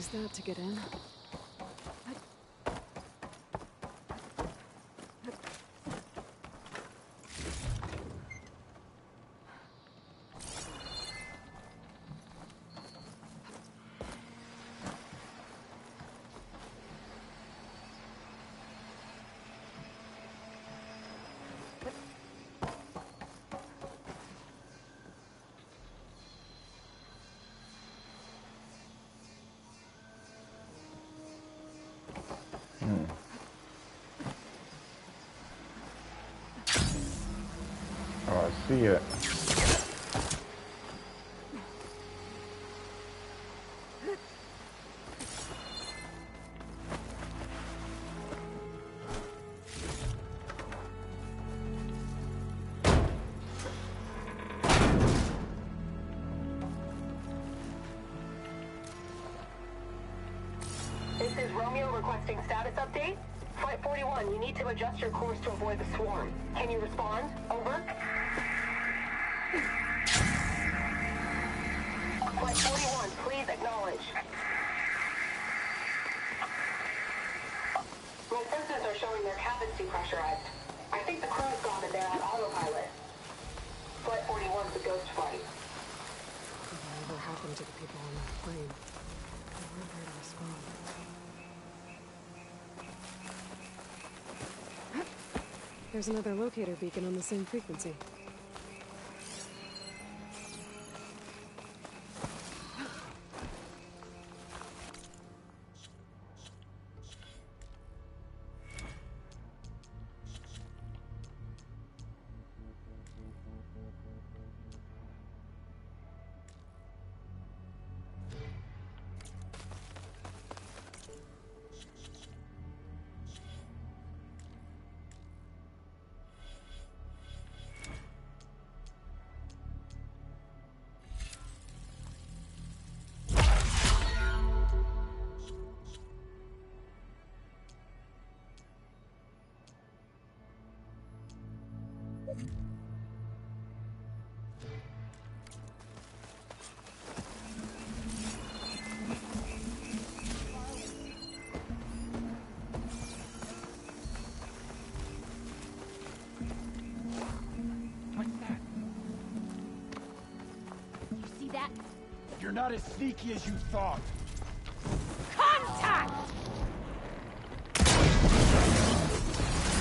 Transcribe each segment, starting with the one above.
use that to get in. Oh, I see it. This is Romeo requesting status update. Flight 41, you need to adjust your course to avoid the swarm. Can you respond? Over. Flight 41, please acknowledge. My sensors are showing their cabin's depressurized. I think the crew's gone and they're on autopilot. Flight 41's a ghost flight. Whatever happened to the people on that plane? They weren't there to respond. There's another locator beacon on the same frequency. You're not as sneaky as you thought. Contact!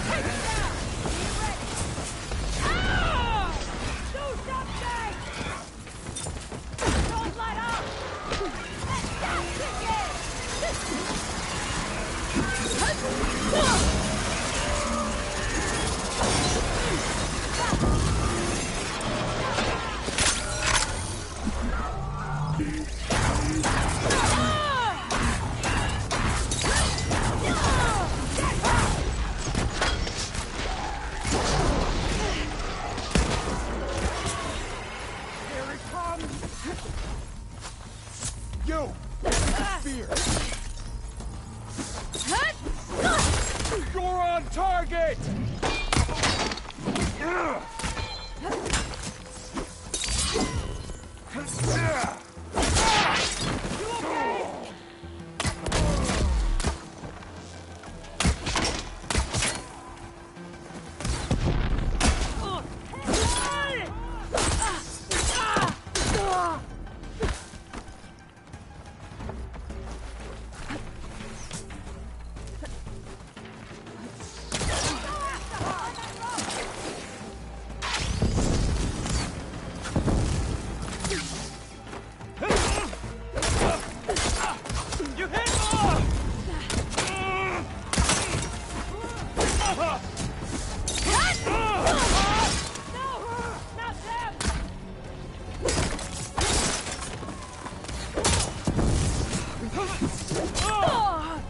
Take it down! Be ready! Ah! Do something! Don't let up! Let that kick You're on target!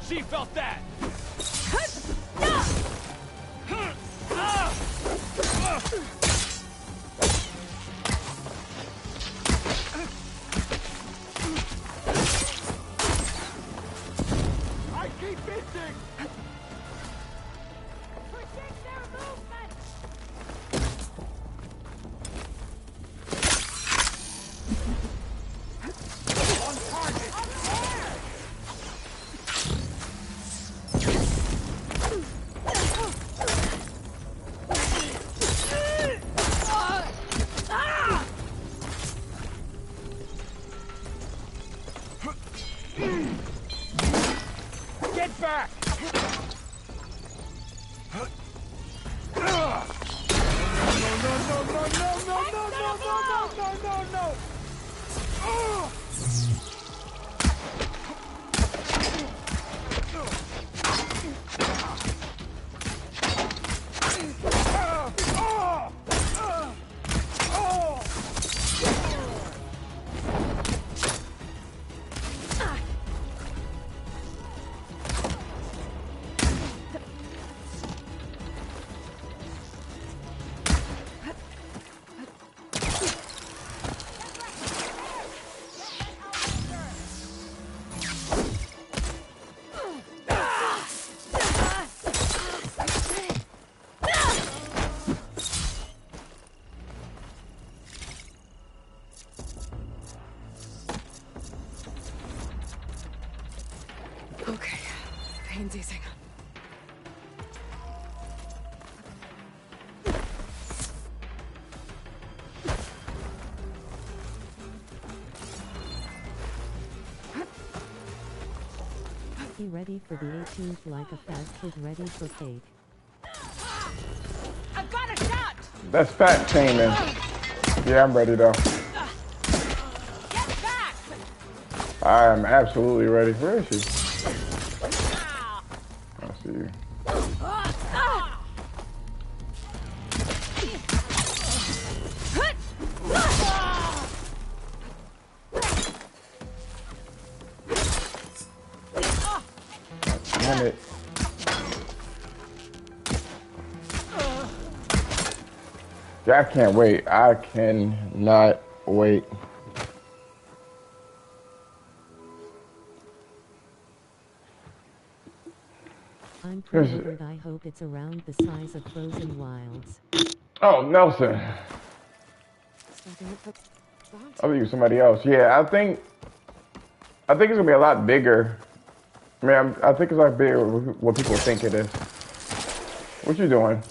She felt that! I keep missing! Predict their movement! On target! Up there! back! No! Okay, pain's easing. Be ready for the 18th like a fat kid ready for cake. I've got a shot! That's fat taming. Yeah, I'm ready though. Get back! I am absolutely ready. Where is she? Ah. I see you. Damn it. Yeah, I can't wait. I cannot wait. I'm pre-ordered. I hope it's around the size of Frozen Wilds. Oh, Nelson. Something to put bounty. I'll use somebody else. Yeah, I think it's gonna be a lot bigger. I mean, I think it's like bigger what people think it is. What you doing?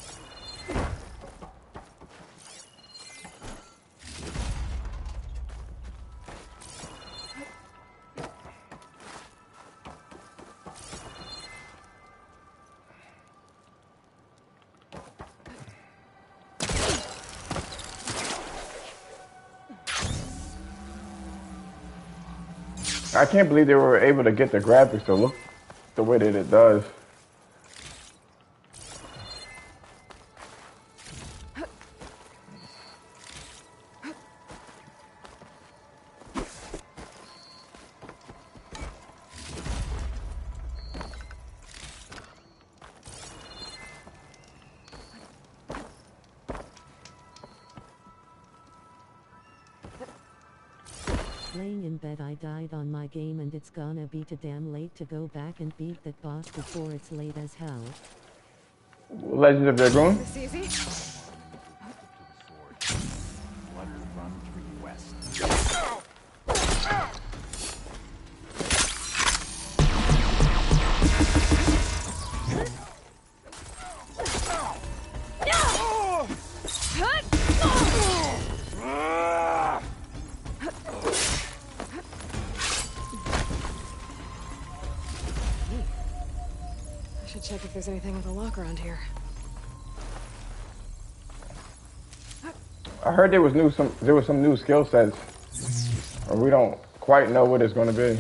I can't believe they were able to get the graphics to look the way that it does. Laying in bed, I died on my game and it's gonna be too damn late to go back and beat that boss before it's late as hell. Legend of Dragoon? This easy? Let her run through west. I should check if there's anything in the lock around here. I heard there was some new skill sets. And we don't quite know what it's gonna be.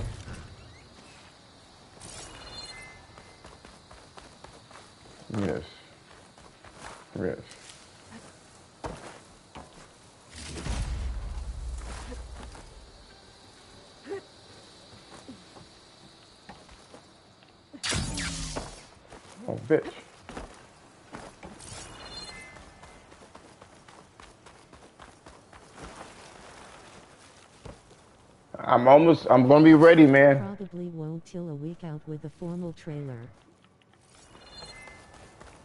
Yes. Yes. Oh, bitch. I'm gonna be ready, man. Probably won't till a week out with a formal trailer.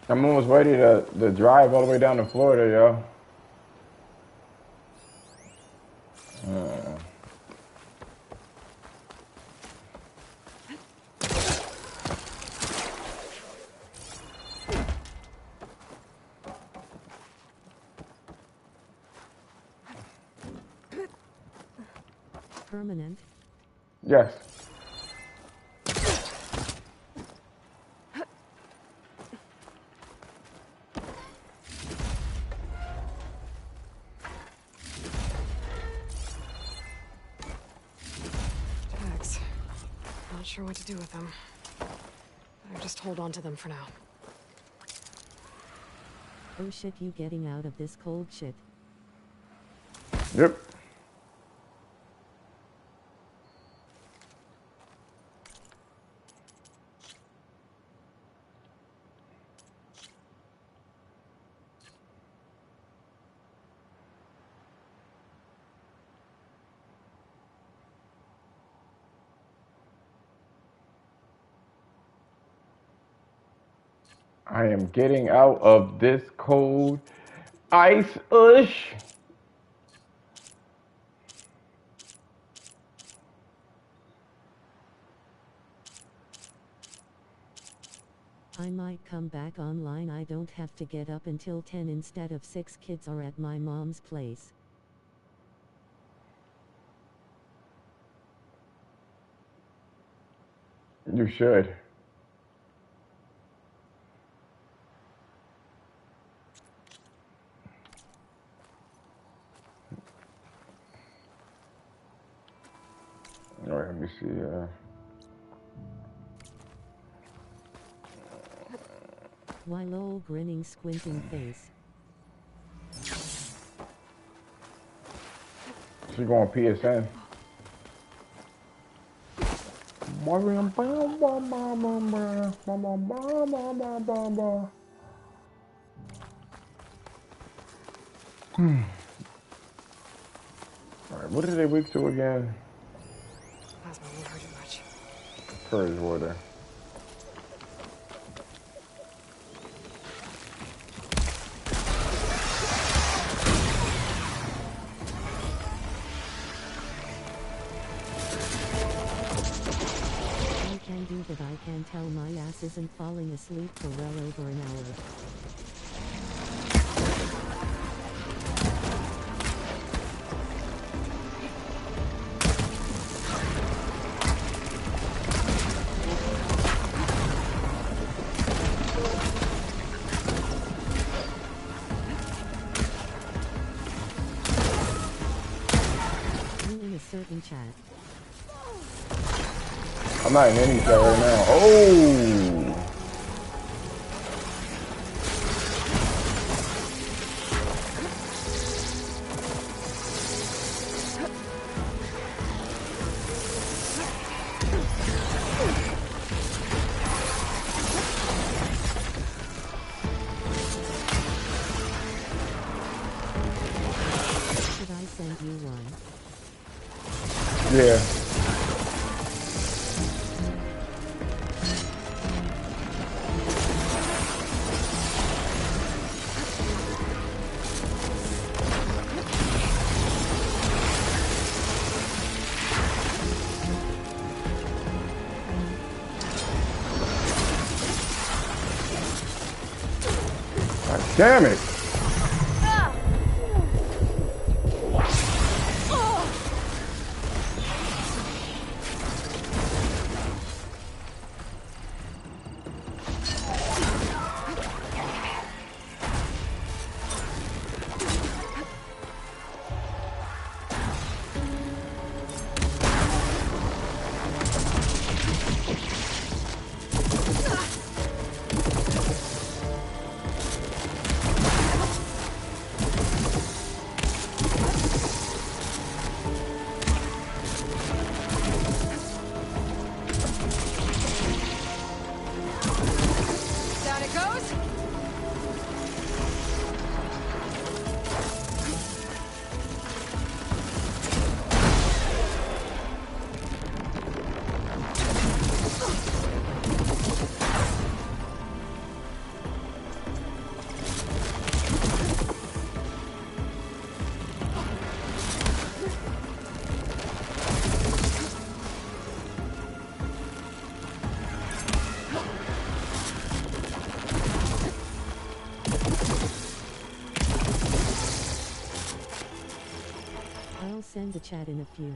I'm almost ready to drive all the way down to Florida, yo. Permanent. Yes. Not sure what to do with them. I'll just hold on to them for now. Oh shit, you getting out of this cold shit. Yep. I am getting out of this cold ice-ush. I might come back online. I don't have to get up until 10 instead of 6. Kids are at my mom's place. You should. All right, let me see. Why lol, grinning squinting face. She going PSN. All right, what are they weak to again? Plasma won't hurt you much. Purge water. I can do that. I can tell my ass isn't falling asleep for well over an hour. You in a certain chat. I'm not in any chat right now. Oh! Should I send you one? Yeah. God damn it! Down it goes. I'll send the chat in a few.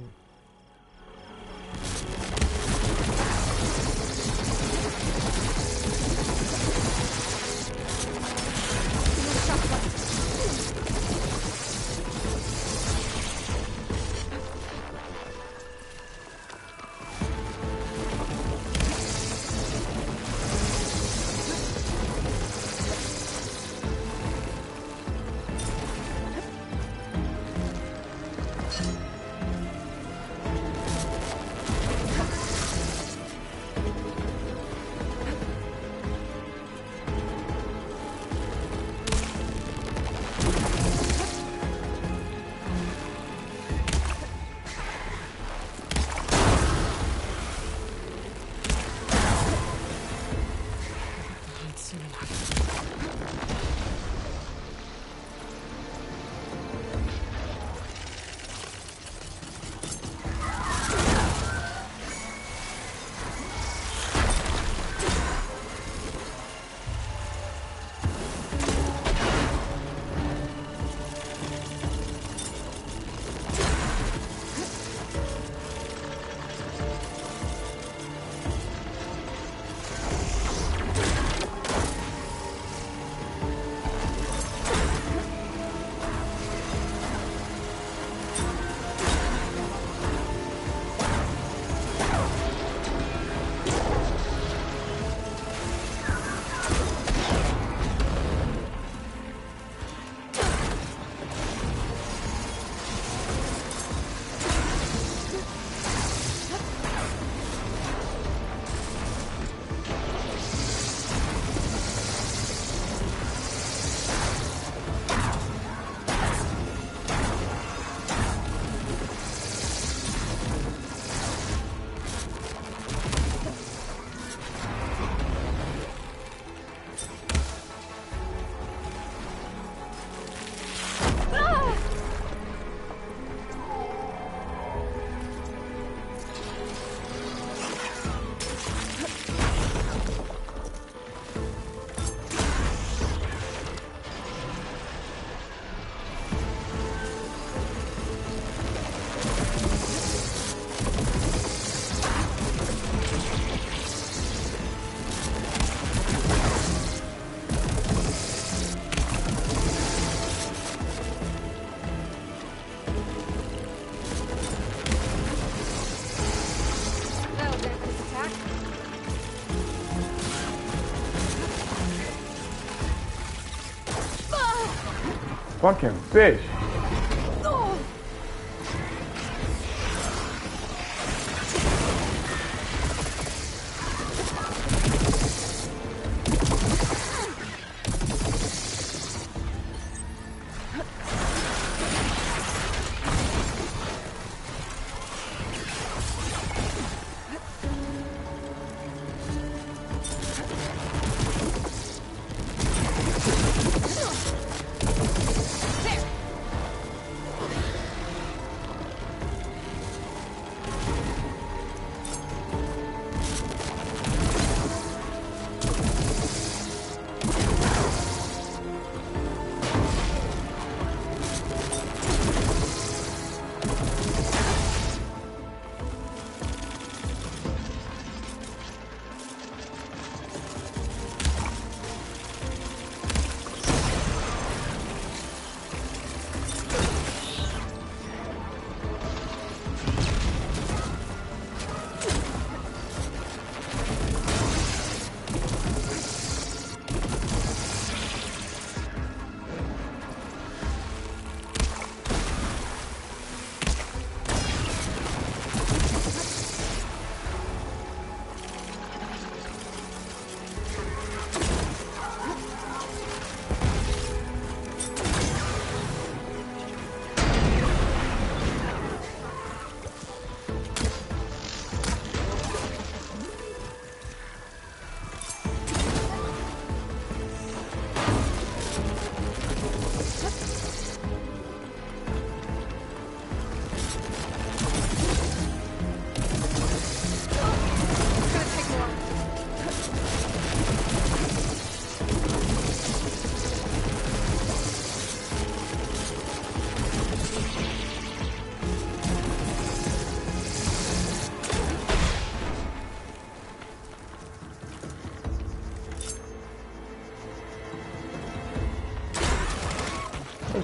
fucking fish.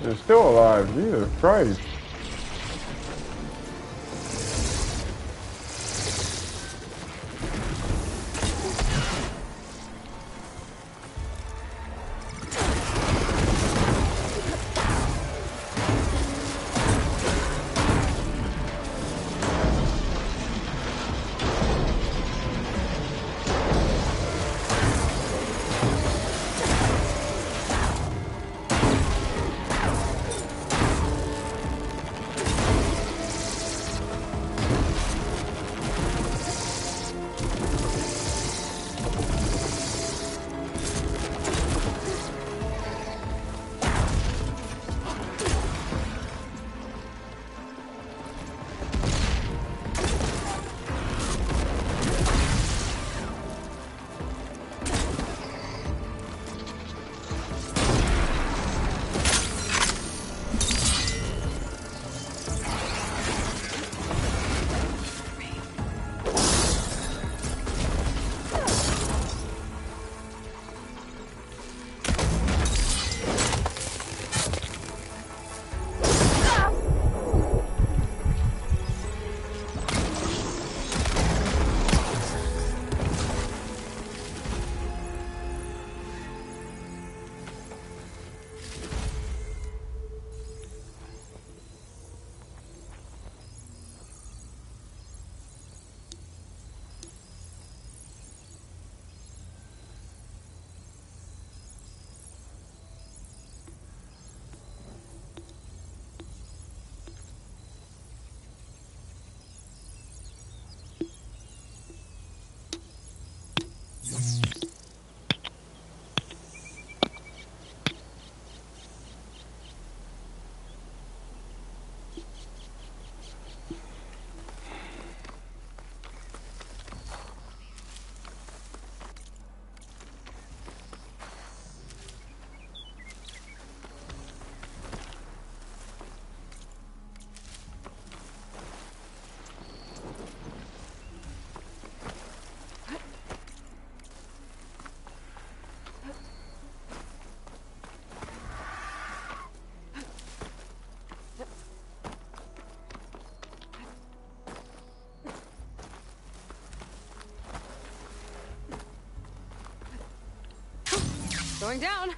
This is still alive. Jesus Christ. Going down.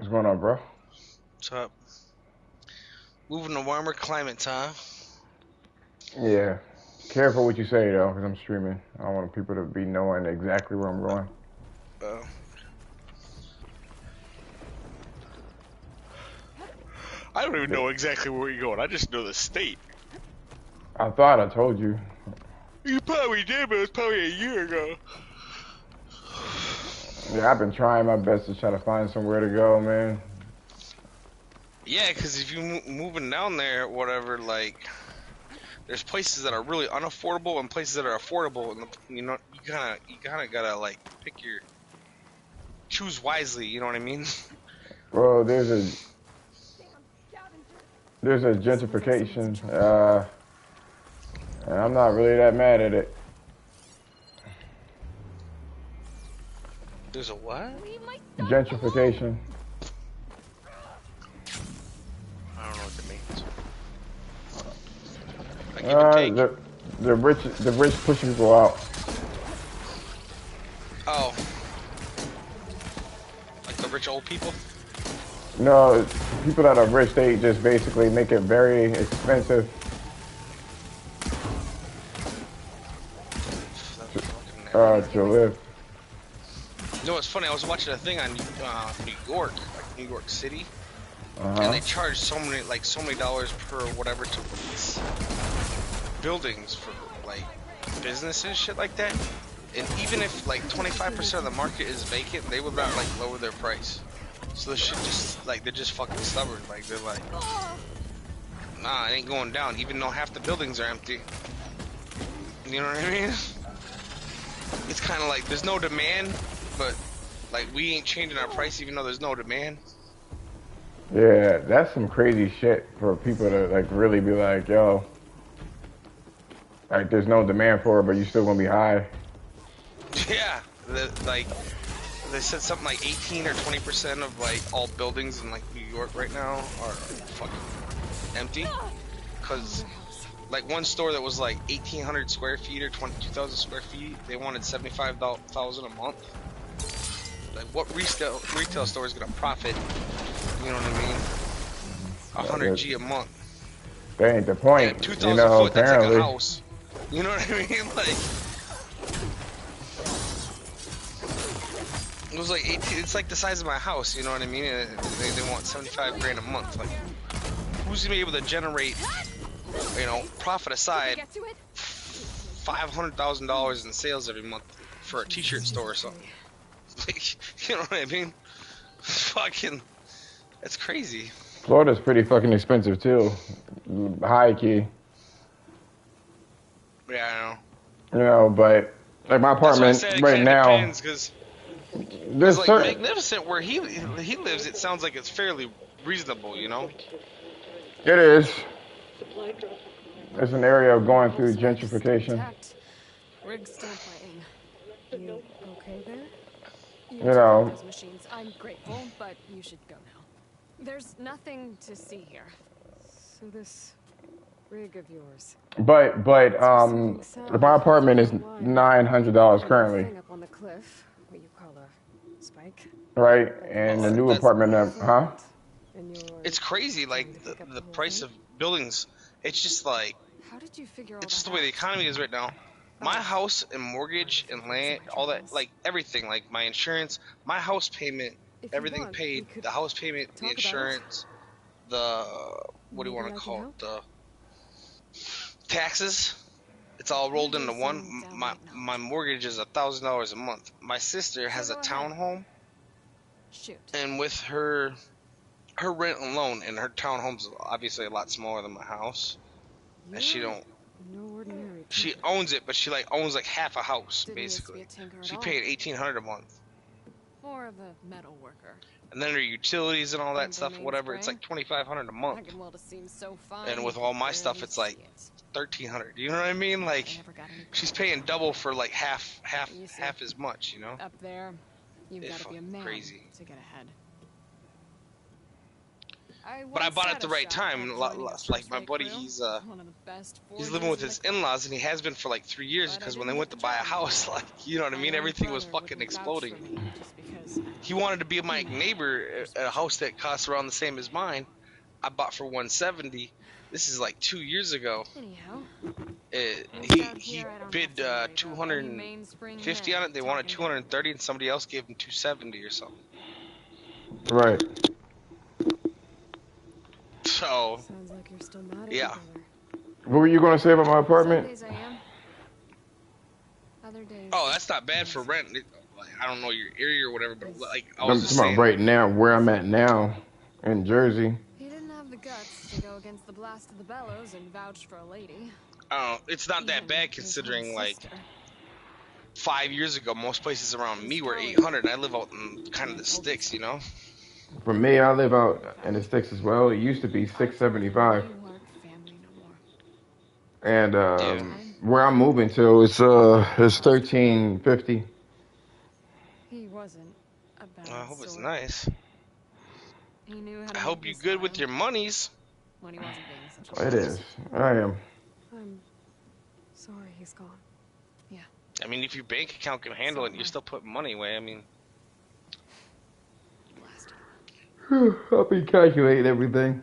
going on, bro? What's up? Moving to warmer climates, huh? Yeah. Careful what you say though, because I'm streaming. I don't want people to be knowing exactly where I'm going. I don't even know exactly where you're going. I just know the state. I thought I told you. You probably did, but it was probably a year ago. Yeah, I've been trying my best to try to find somewhere to go, man. Yeah, because if you moving down there, whatever, like, there's places that are really unaffordable and places that are affordable, and you know, you kind of gotta like choose wisely. You know what I mean? Well, there's a gentrification, and I'm not really that mad at it. There's a what? Gentrification. I don't know what that means. Like give and take. The rich pushing people out. Oh, like the rich old people. No, people that are rich, they just basically make it very expensive to live. You know what's funny? I was watching a thing on New York, like New York City, and they charge so many dollars per whatever to lease buildings for like businesses, shit like that. And even if like 25% of the market is vacant, they would not like lower their price. So this shit just like they're just fucking stubborn. Like they're like, nah, it ain't going down, even though half the buildings are empty. You know what I mean? It's kind of like there's no demand, but like we ain't changing our price even though there's no demand. Yeah, that's some crazy shit for people to like really be like, yo, like there's no demand for it, but you still gonna be high. Yeah, like they said something like 18 or 20% of like all buildings in like New York right now are fucking empty, cause like one store that was like 1,800 square feet or 22,000 square feet, they wanted $75,000 a month. Like what retail store is gonna profit? You know what I mean? 100 G a month. That ain't the point. Yeah, 2,000 you know, foot. apparently. That's like a house. You know what I mean? Like it was like 18. It's like the size of my house. You know what I mean? And they want 75 grand a month. Like who's gonna be able to generate? You know, profit aside, $500,000 in sales every month for a t-shirt store or something. Like, you know what I mean? Fucking, that's crazy. Florida's pretty fucking expensive too. High key. Yeah, I know. You know, but like my apartment right now. Depends, cause like Magnificent, where he lives, it sounds like it's fairly reasonable. You know. It is. It's an area of going through gentrification. Rig's still playing. You okay there? You know. Those machines. I'm grateful, but you should go now. There's nothing to see here. So this rig of yours. But my apartment is $900 currently. Up on the cliff, what you call a spike. Right, and the new apartment, huh? It's crazy, like the price of buildings. It's just like, how did you figure all it's just that the way the out? economy is right now. My house and mortgage and land, all that, like everything, like my insurance, my house payment, everything paid, the house payment, the insurance, the, what do you want to call it, the taxes, it's all rolled into one. My mortgage is $1,000 a month. My sister has a townhome, and with her rent alone, and her townhome's obviously a lot smaller than my house, and she owns it, but she like owns like half a house basically. She paid $1,800 a month. More of a metal worker. And then her utilities and all that stuff, whatever, it's like $2,500 a month. And with all my stuff, it's like $1,300. You know what I mean? Like she's paying double for like half as much. You know? Up there, you've got to be a man crazy. to get ahead. But I once bought it had at the a right shot time. at and joining a Like my first-rate buddy, crew. he's One of the best living with forgers in his the in-laws, and he has been for like 3 years. But I Because when they didn't went get to the buy a job house, done. like you know what I My mean, own everything was brother fucking wouldn't vouch exploding. for me just because He wanted to be my neighbor at a house that costs around the same as mine. I bought for 170. This is like 2 years ago. Anyhow, He bid 250 on it. They wanted 230, and somebody else gave him 270 or something. Right. So Sounds like you're still mad at yeah. your brother. What were you gonna say about my Some apartment? days I am. Other days. Oh, that's not bad for rent. Like, I don't know your area or whatever, but like I I'm was just talking about saying. right now, where I'm at now, in Jersey. He didn't have the guts to go against the blast of the bellows and vouch for a lady. It's not that Even bad his considering own like sister. 5 years ago, most places around me were Probably 800, and I live out in kind of the I told sticks, you know. For me, I live out in the sticks as well. It used to be 675, We weren't family no more. and Dude. where I'm moving to, it's 1350. He wasn't a bad I hope it's sort. nice. He knew how I to hope make you me good with smile your monies. when he wasn't being such a It is. I am. I'm sorry he's gone. I mean, if your bank account can handle it, you're still putting money away. I mean, Blast him. I'll be calculating everything.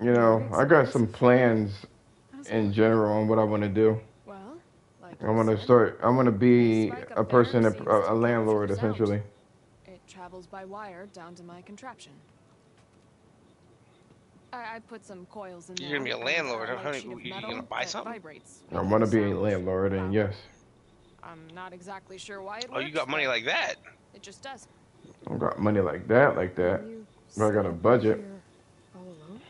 You know, I got some plans in general on what I want to do. Well, like I want to start. I want to be a person, a landlord, essentially. It travels by wire down to my contraption. I put some coils in there. you're gonna be a landlord. and How light sheet of you metal gonna buy that something? vibrates, I making want to the be a sound landlord, and loud. yes, I'm not exactly sure why it Oh, works. you got money but like that? it just does. I got money like that, You but I got a settled budget. here all alone?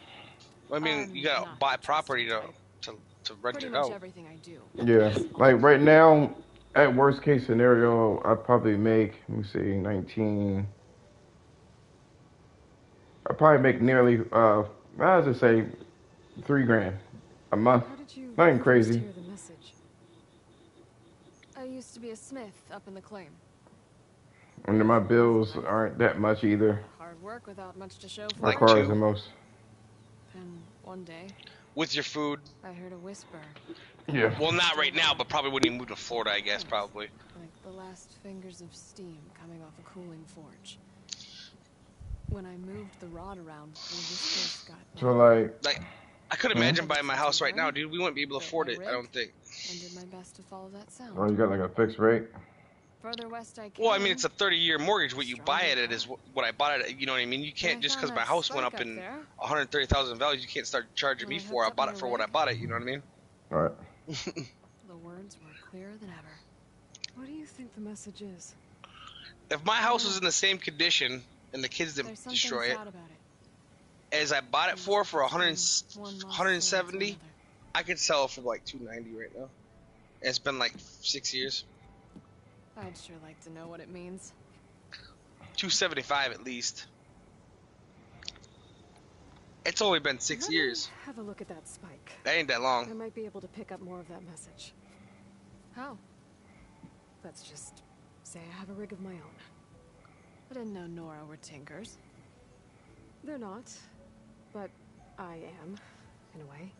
I mean, you gotta Not buy the property trusted to type. rent Pretty it much out. everything I do. Yeah, like right now, at worst case scenario, I'd probably make, let me see, 19. I'd probably make nearly, I was just say, 3 grand a month. How did you Nothing first crazy. hear the message? I used to be a smith up in the claim. And my bills aren't that much either. Hard work without much to show for My Like it. car is two? the most. And one day, With your food. I heard a whisper, Yeah. Well, not right now, but probably when you move to Florida, I guess, probably. like the last fingers of steam coming off a cooling forge. When I moved the rod around, the whispers got So like, Like, I could imagine buying my house right now, dude. We wouldn't be able to afford it, I don't think. and did my best to follow that sound. oh, you got like a fixed rate? Further west I came. Well, I mean, it's a 30-year mortgage. What you buy it at is what I bought it at. You know what I mean? You can't, just because my house went up in 130,000 values, you can't start charging me for it. I bought it for what I bought it, you know what I mean? All right. The words were clearer than ever. What do you think the message is? If my house was in the same condition and the kids There's didn't something destroy it, sad about it. as I bought it for One lost 170, soul to another. I could sell it for like 290 right now. And it's been like 6 years. I'd sure like to know what it means. 275 at least. It's only been 6 Let me years. Have a look at that spike. That ain't that I long. might be able to pick up more of that message. How? Let's just say I have a rig of my own. I didn't know Nora were tinkers. They're not, but I am, in a way.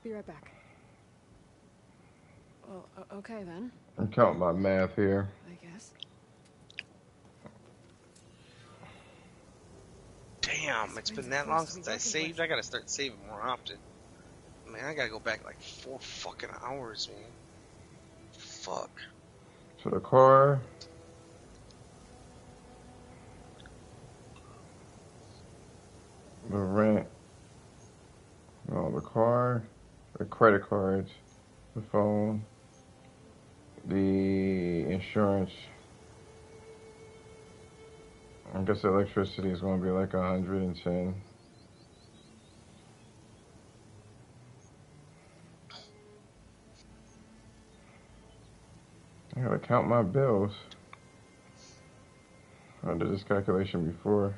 Be right back. Well, okay then, I'm counting my math here. I guess. Damn, it's been that long since I saved. I gotta start saving more often. Man, I gotta go back like 4 fucking hours, man. Fuck. So the car. The rent. No, the car. The credit cards. The phone. The insurance. I guess electricity is going to be like 110. I gotta count my bills. I did this calculation before.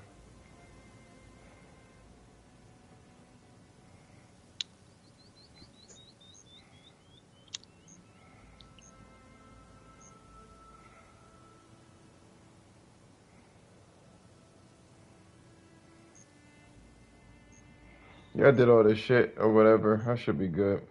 Yeah, I did all this shit or whatever. I should be good.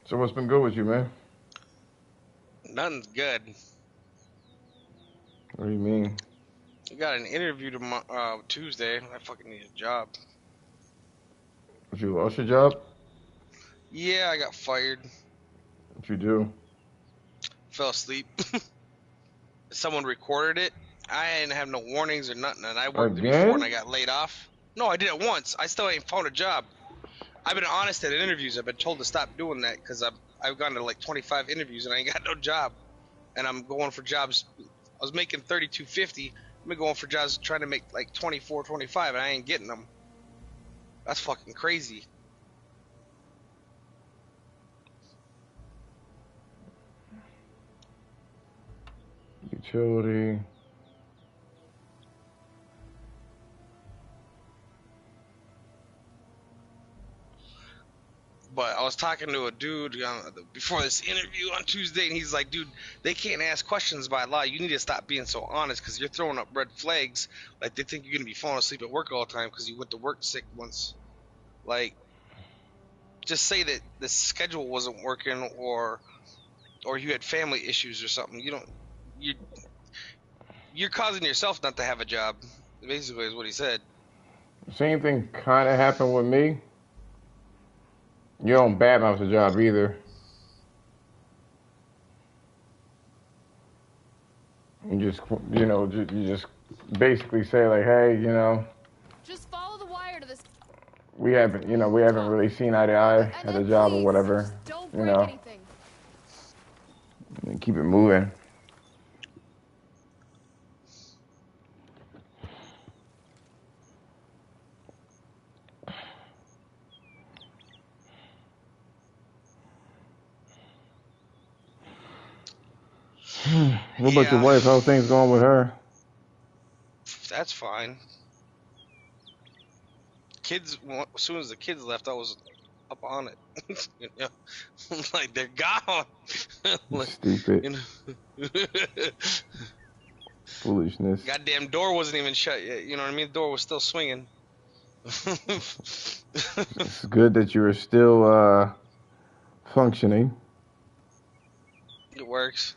So what's been good with you, man? Nothing's good. What do you mean? I got an interview tomorrow, Tuesday. I fucking need a job. Did you lost your job? Yeah, I got fired. What you do? Fell asleep. Someone recorded it. I didn't have no warnings or nothing, and I worked it before and I got laid off. No, I did it once. I still ain't found a job. I've been honest at interviews. I've been told to stop doing that because I've gone to like 25 interviews and I ain't got no job, and I'm going for jobs. I was making $32.50. I'm going for jobs trying to make like 24, 25, and I ain't getting them. That's fucking crazy. Utility. But I was talking to a dude before this interview on Tuesday, and he's like, dude, they can't ask questions by law. You need to stop being so honest because you're throwing up red flags. Like, they think you're going to be falling asleep at work all the time because you went to work sick once. Like, just say that the schedule wasn't working or you had family issues or something. You're causing yourself not to have a job, basically is what he said. Same thing kind of happened with me. You don't badmouth the job either. You just basically say like, hey, Just follow the wire to this. we haven't really seen eye to eye at the job or whatever, Don't break anything. and keep it moving. What about your wife? How things going with her? That's fine. Kids, as soon as the kids left, I was up on it. Like, they're gone. Like, Stupid. Foolishness. Goddamn door wasn't even shut yet. You know what I mean? The door was still swinging. It's good that you are still functioning. It works.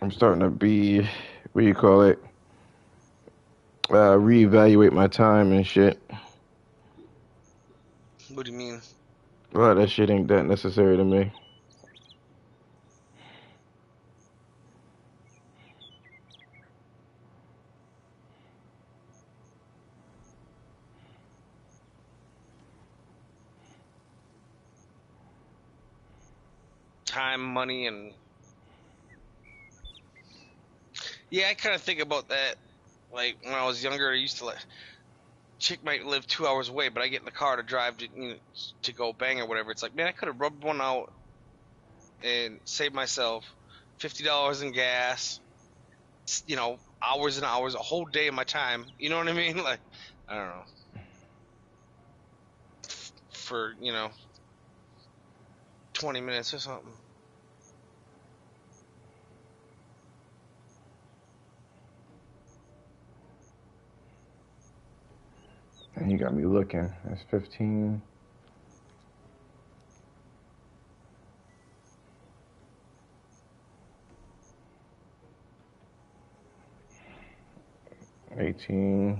I'm starting to be, what do you call it? Reevaluate my time and shit. What do you mean? Well, that shit ain't that necessary to me. Time, money, and... Yeah, I kind of think about that. Like, when I was younger, I used to, like... Chick might live 2 hours away, but I get in the car to drive to go bang or whatever. It's like, man, I could have rubbed one out and saved myself $50 in gas, hours and hours, a whole day of my time. You know what I mean? Like, I don't know. For, 20 minutes or something. And you got me looking. That's 15. $18.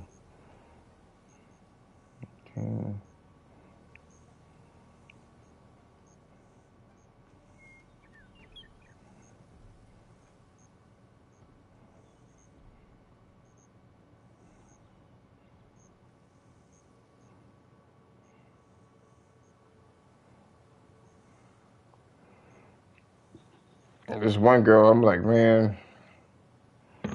This one girl, I'm like, man, I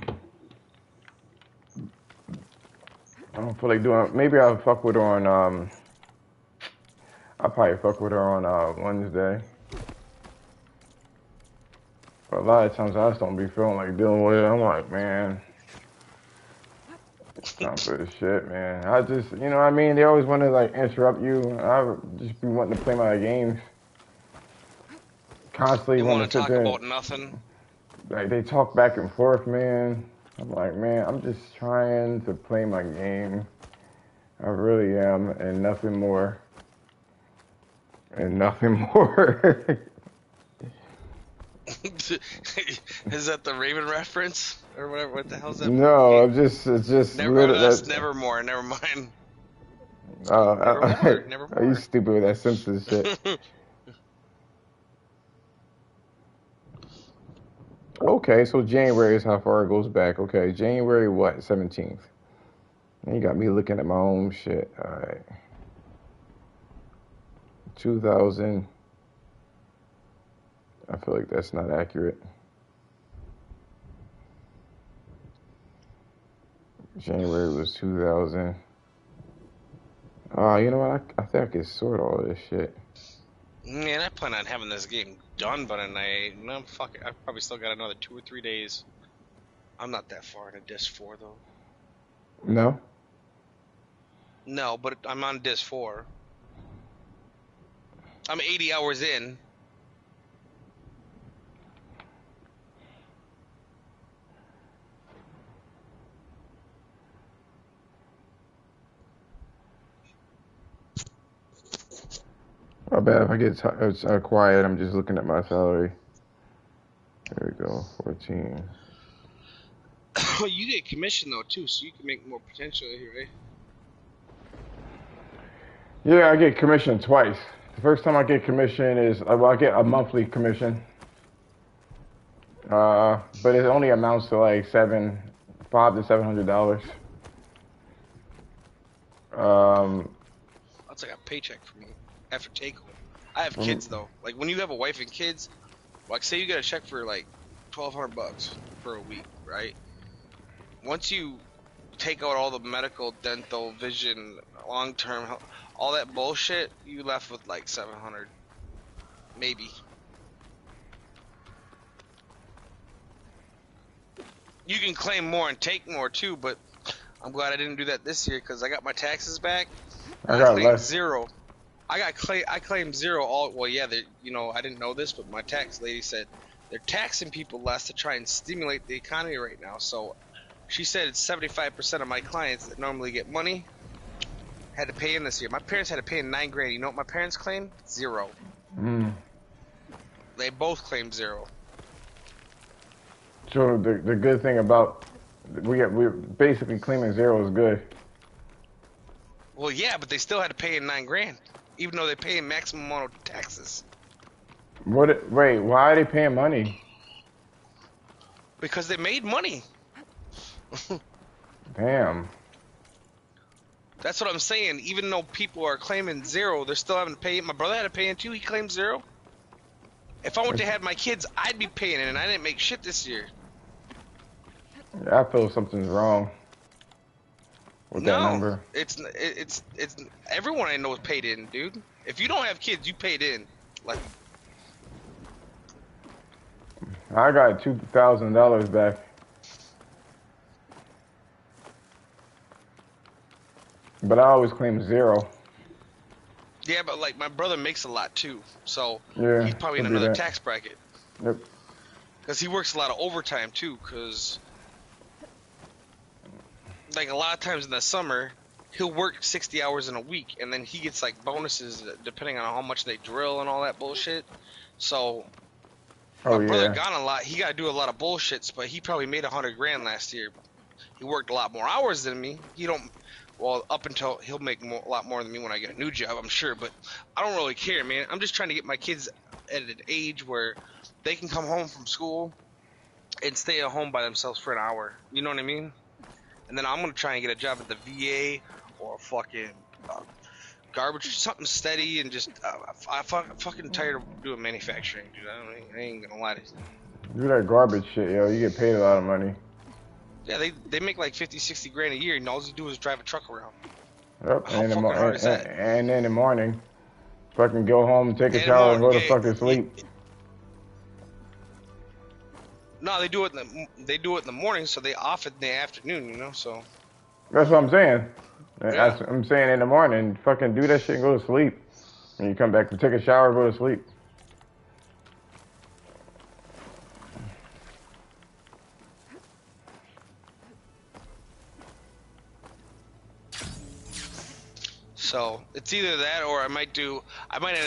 don't feel like doing. Maybe I'll fuck with her on. I'll probably fuck with her on Wednesday. But a lot of times I just don't be feeling like dealing with it. I'm like, man, it's time for this shit, man. I just, you know what I mean? They always want to like interrupt you. I would just be wanting to play my games. Constantly You want want to to sit talk there. about nothing? Like they talk back and forth, man. I'm like, man, I'm just trying to play my game. I really am, and nothing more. And nothing more. Is that the Raven reference or whatever? What the hell's that? No, movie? it's just Never. That's that, Nevermore. Never mind. are Nevermore. you stupid with that Simpsons shit? Okay, so January is how far it goes back. Okay, January what? 17th. You got me looking at my own shit. All right. 2000. I feel like that's not accurate. January was 2000. You know what? I think I can sort all this shit. Man, I plan on having this game done by tonight. No, fuck it. I've probably still got another 2 or 3 days. I'm not that far into disc 4 though. No? No, but I'm on disc 4. I'm 80 hours in. I bet if I get quiet, I'm just looking at my salary. There we go, 14. You get commission though too, so you can make more potential here, right? Yeah, I get commission twice. The first time I get commission is, well, I get a monthly commission. But it only amounts to like $500 to $700. That's like a paycheck for me after takeover. I have kids though. Like when you have a wife and kids, like say you get a check for like $1,200 for a week, right? Once you take out all the medical, dental, vision, long-term, all that bullshit, you left with like 700, maybe. You can claim more and take more too, but I'm glad I didn't do that this year because I got my taxes back. I got claimed less. 0. I claimed 0 all. Well, yeah, you know, I didn't know this, but my tax lady said they're taxing people less to try and stimulate the economy right now. So she said it's 75% of my clients that normally get money had to pay in this year. My parents had to pay in $9,000. You know what my parents claimed? 0. They both claimed 0. So the good thing about we're basically claiming 0 is good. Well, yeah, but they still had to pay in $9,000, even though they pay a maximum amount of taxes. Wait, why are they paying money? Because they made money. Damn. That's what I'm saying. Even though people are claiming 0, they're still having to pay. My brother had to pay in too. He claimed 0. If I went to have my kids, I'd be paying it, and I didn't make shit this year. Yeah, I feel something's wrong with that number. It's everyone I know is paid in, dude. If you don't have kids, you paid in. Like I got $2,000 back. But I always claim 0. yeah, but like my brother makes a lot too, so Yeah, he's probably in could be another that. tax bracket. Yep. Because he works a lot of overtime too. Because like a lot of times in the summer, he'll work 60 hours in a week, and then he gets like bonuses depending on how much they drill and all that bullshit. So my brother got a lot. He got to do a lot of bullshits, but he probably made $100,000 last year. He worked a lot more hours than me. He don't. Well, up until he'll make a lot more than me when I get a new job, I'm sure. But I don't really care, man. I'm just trying to get my kids at an age where they can come home from school and stay at home by themselves for an hour. You know what I mean? And then I'm gonna try and get a job at the VA or fucking garbage, something steady, and just I'm fucking tired of doing manufacturing, dude. I ain't gonna lie to you. Do that garbage shit, yo. You get paid a lot of money. Yeah, they make like 50, 60 grand a year, and all you do is drive a truck around. Yep. How fucking hard is that? And in the morning, fucking go home, take a shower, and go to fucking sleep. No, they do it in the morning, so they off it in the afternoon. You know, so. That's what I'm saying. Yeah. I'm saying in the morning, fucking do that shit and go to sleep. And you come back to take a shower, go to sleep. So it's either that or I might end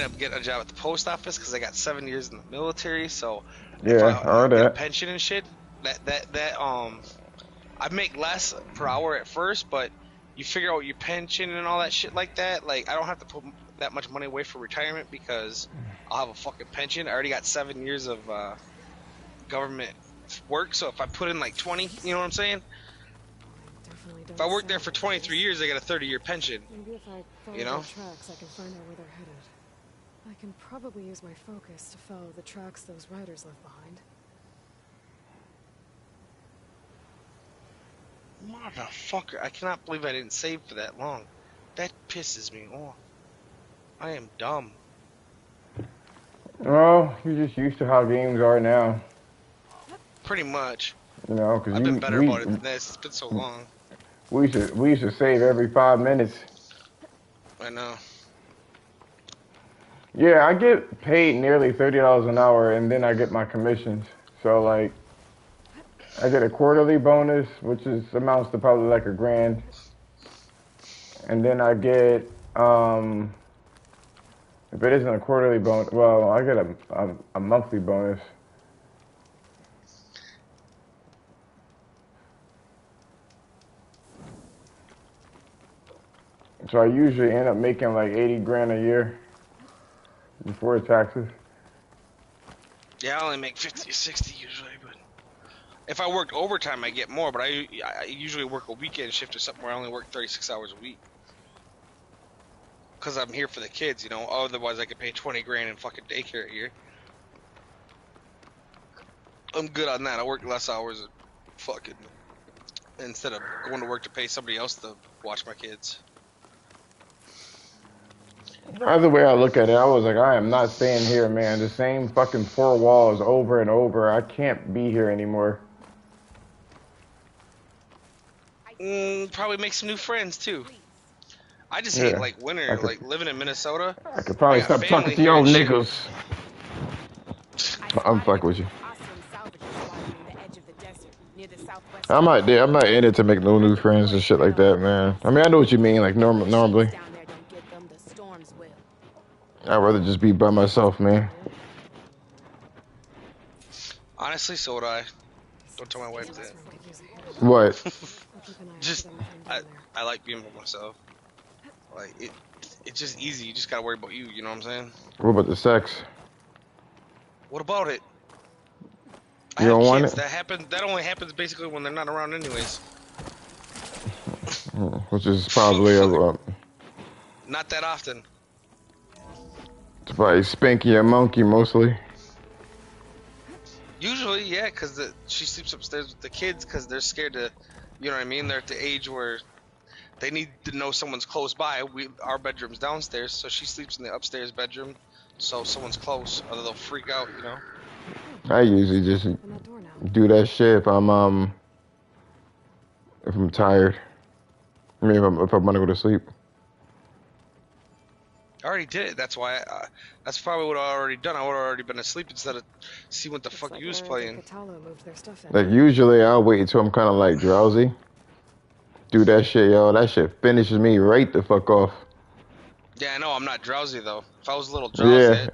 up getting a job at the post office because I got 7 years in the military. So if Yeah, I or get a that. pension and shit, I make less per hour at first, but you figure out your pension and all that shit like that. Like I don't have to put that much money away for retirement because I'll have a fucking pension. I already got 7 years of government work, so if I put in like 20, you know what I'm saying? Definitely don't If I work there sound for like 23 this. years, I got a 30-year pension. Maybe if I follow You know? their tracks, I can find out where they're headed. I can probably use my focus to follow the tracks those riders left behind. Motherfucker, I cannot believe I didn't save for that long. That pisses me off. I am dumb. Well, you're just used to how games are now. Pretty much. You know, because I've been better about it than this. It's been so long. we used to save every 5 minutes. I know. Yeah, I get paid nearly $30 an hour, and then I get my commissions. So like, I get a quarterly bonus, which amounts to probably like $1,000, and then I get if it isn't a quarterly bonus, well, I get a monthly bonus. So I usually end up making like 80 grand a year before taxes. Yeah, I only make 50 or 60 usually, but if I worked overtime, I get more. But I usually work a weekend shift or something where I only work 36 hours a week. Because I'm here for the kids, you know. Otherwise, I could pay 20 grand in fucking daycare here. I'm good on that. I work less hours, fucking, instead of going to work to pay somebody else to watch my kids. Either way I look at it, I was like, I am not staying here, man. The same fucking 4 walls over and over. I can't be here anymore. Probably make some new friends too. I just Yeah, hate like winter, I could- like living in Minnesota. I could probably I got stop talking family to y'all here and shit. niggas. I'm fucking with you. Awesome salvage spotted on the edge of the desert near the southwest. I'm not in it to make no new friends and shit like that, man. I mean, I know what you mean, like normally. Down there don't get them, the storms will. I'd rather just be by myself, man. Honestly, so would I. Don't tell my wife that. What? I'll keep an eye out Just, for them if I'm down there. I like being by myself. Like it's just easy. You just gotta worry about you. You know what I'm saying? What about the sex? What about it? I You have don't want kids. it? That only happens basically when they're not around, anyways. Which is probably Not that often. it's probably spanking your monkey mostly. Usually, yeah, because she sleeps upstairs with the kids because they're scared to, you know what I mean? They're at the age where they need to know someone's close by. Our bedroom's downstairs, so she sleeps in the upstairs bedroom, so someone's close, or they'll freak out, you know? I usually just Open that door now. do that shit if I'm tired. I mean, if I want to go to sleep. I already did it. That's why. That's probably what I already done. I would have already been asleep instead of see what the Looks fuck like you was where the playing. Catala moved their stuff in. Like usually I'll wait until I'm kind of like drowsy. Do that shit, yo. That shit finishes me right the fuck off. Yeah, I know. I'm not drowsy though. If I was a little drowsy, Yeah.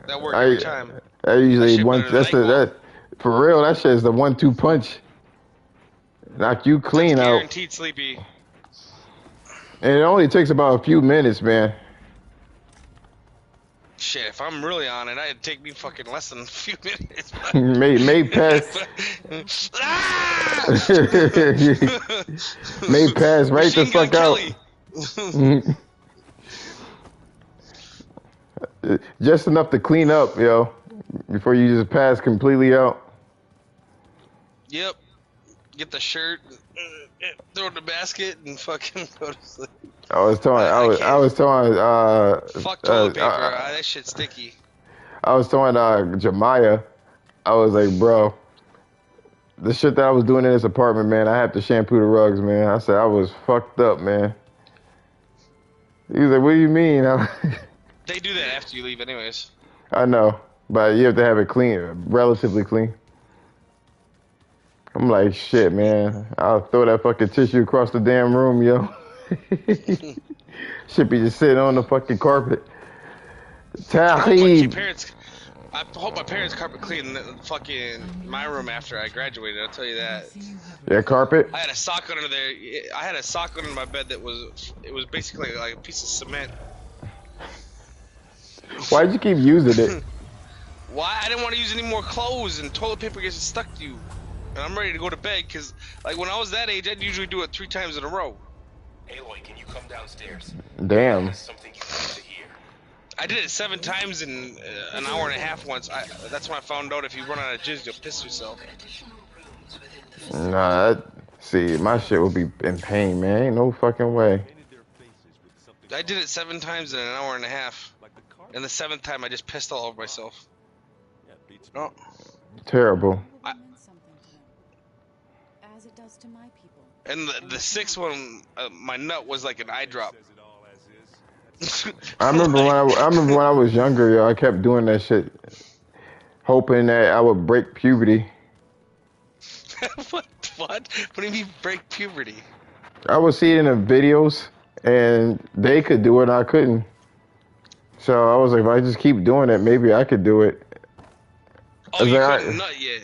that worked every time. I usually shit one. better than That's the NyQuil. that for real. That shit is the 1-2 punch. Knock you clean That's out, guaranteed sleepy. and it only takes about a few minutes, man. Shit, if I'm really on it, it'd take me fucking less than a few minutes. May pass. Ah! May pass right the Machine Gun fuck out. Kelly. Just enough to clean up, yo, before you just pass completely out. Yep. Get the shirt, throw it in the basket, and fucking go to sleep. I was telling Fuck toilet paper. That shit's sticky. I was telling Jemiah, I was like, bro, the shit that I was doing in this apartment, man, I have to shampoo the rugs, man. I said I was fucked up, man. He was like, what do you mean? They do that after you leave anyways. I know, but you have to have it clean, relatively clean. I'm like, shit, man. I'll throw that fucking tissue across the damn room, yo. Should be just sitting on the fucking carpet. I hope my parents carpet cleaned fucking my room after I graduated. I'll tell you that. Yeah, carpet. I had a sock under there. I had a sock under my bed that was basically like a piece of cement. Why'd you keep using it? Why? I didn't want to use any more clothes, and toilet paper gets stuck to you. And I'm ready to go to bed because, like, when I was that age, I'd usually do it 3 times in a row. Aloy, can you come downstairs? Damn. There's something you need to hear. I did it 7 times in an hour and a half once. That's when I found out if you run out of jizz, you'll piss yourself. Nah, see, my shit would be in pain, man. Ain't no fucking way. I did it 7 times in an hour and a half. And the 7th time, I just pissed all over myself. Oh. Terrible. As it does to my people. And the 6th one, my nut was like an eye drop. I remember when I was younger, yo, I kept doing that shit, hoping that I would break puberty. What? What do you mean break puberty? I would see it in the videos, and they could do it, and I couldn't. So I was like, if I just keep doing it, maybe I could do it. Oh, you couldn't nut yet?